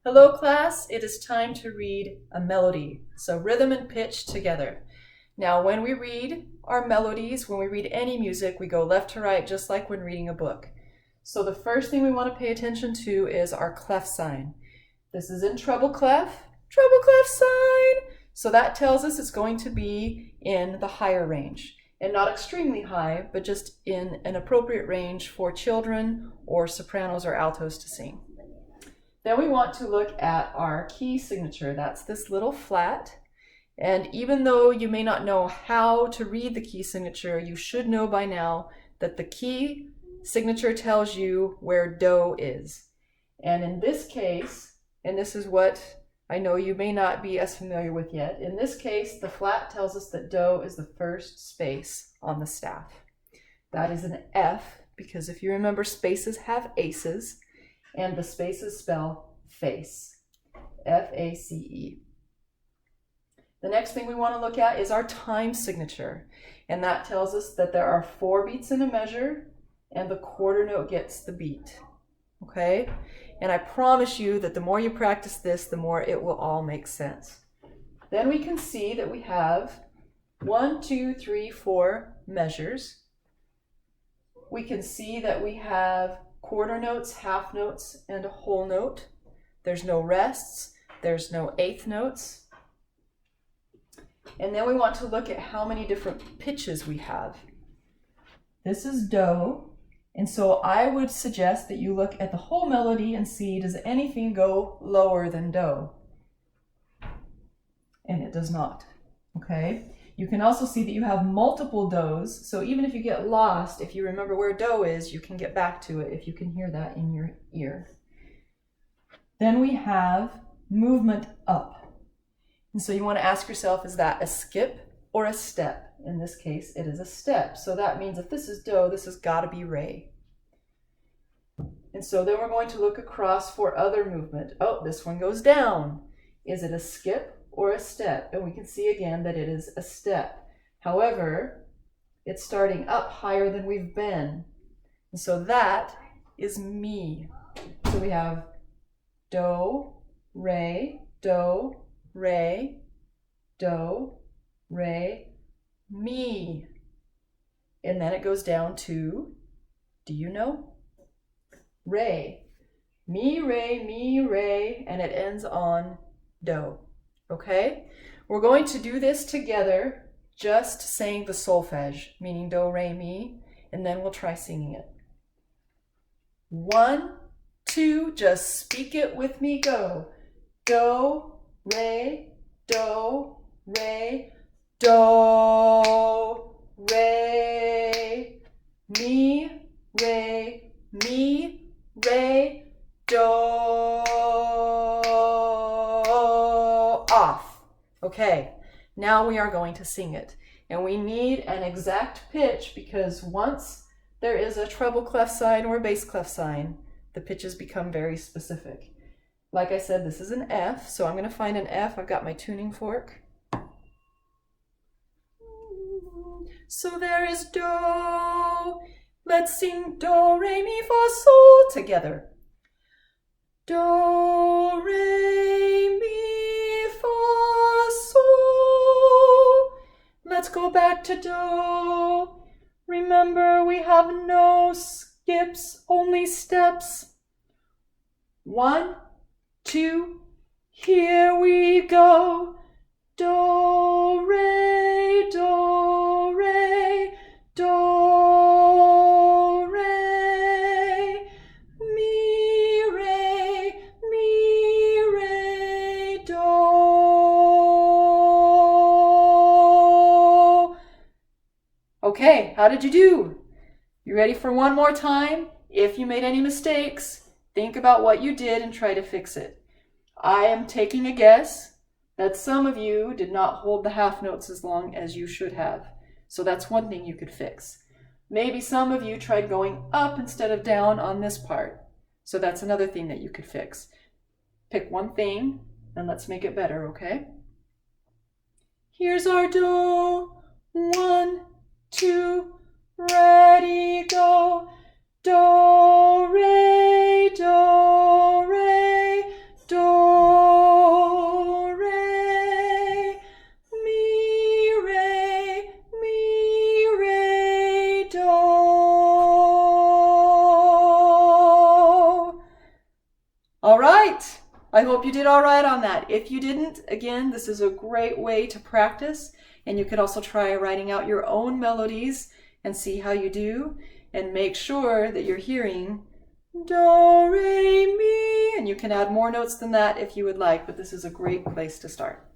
Hello class, it is time to read a melody, so rhythm and pitch together. Now when we read our melodies, when we read any music, we go left to right just like when reading a book. So the first thing we want to pay attention to is our clef sign. This is in treble clef sign. So that tells us it's going to be in the higher range. And not extremely high, but just in an appropriate range for children or sopranos or altos to sing. Then we want to look at our key signature. That's this little flat. And even though you may not know how to read the key signature, you should know by now that the key signature tells you where do is. And in this case, and this is what I know you may not be as familiar with yet, in this case, the flat tells us that do is the first space on the staff. That is an F, because if you remember, spaces have aces, and the spaces spell face, F-A-C-E. The next thing we want to look at is our time signature, and that tells us that there are 4 beats in a measure, and the quarter note gets the beat, okay? And I promise you that the more you practice this, the more it will all make sense. Then we can see that we have 1, 2, 3, 4 measures. We can see that we have quarter notes, half notes, and a whole note. There's no rests, there's no eighth notes. And then we want to look at how many different pitches we have. This is do, and so I would suggest that you look at the whole melody and see, does anything go lower than do? And it does not, okay? You can also see that you have multiple do's, so even if you get lost, if you remember where do is, you can get back to it if you can hear that in your ear. Then we have movement up. And so you want to ask yourself, is that a skip or a step? In this case, it is a step. So that means if this is do, this has got to be re. And so then we're going to look across for other movement. Oh, this one goes down. Is it a skip or a step? And we can see again that it is a step. However, it's starting up higher than we've been. And so that is mi. So we have do, re, do, re, do, re, mi. And then it goes down to, do you know? Re. Mi, re, and it ends on do. Okay? We're going to do this together, just saying the solfege, meaning do, re, mi, and then we'll try singing it. 1, 2, just speak it with me, go. Do, re, do, re, do, re, mi, re, do, off. Okay, now we are going to sing it. And we need an exact pitch because once there is a treble clef sign or a bass clef sign, the pitches become very specific. Like I said, this is an F, so I'm going to find an F. I've got my tuning fork. So there is do. Let's sing do, re, mi, fa, sol together. Do, re, mi, fa, sol. Let's go back to do. Remember, we have no skips, only steps. 1, 2, here we go. Do, re, do, re, do, re, mi, re, do. Okay, how did you do? You ready for one more time? If you made any mistakes, think about what you did and try to fix it. I am taking a guess that some of you did not hold the half notes as long as you should have. So that's one thing you could fix. Maybe some of you tried going up instead of down on this part. So that's another thing that you could fix. Pick one thing and let's make it better, okay? Here's our do. 1, 2, ready, go. Do, re, do, re, do. I hope you did all right on that. If you didn't, again, this is a great way to practice, and you could also try writing out your own melodies and see how you do, and make sure that you're hearing do, re, mi, and you can add more notes than that if you would like, but this is a great place to start.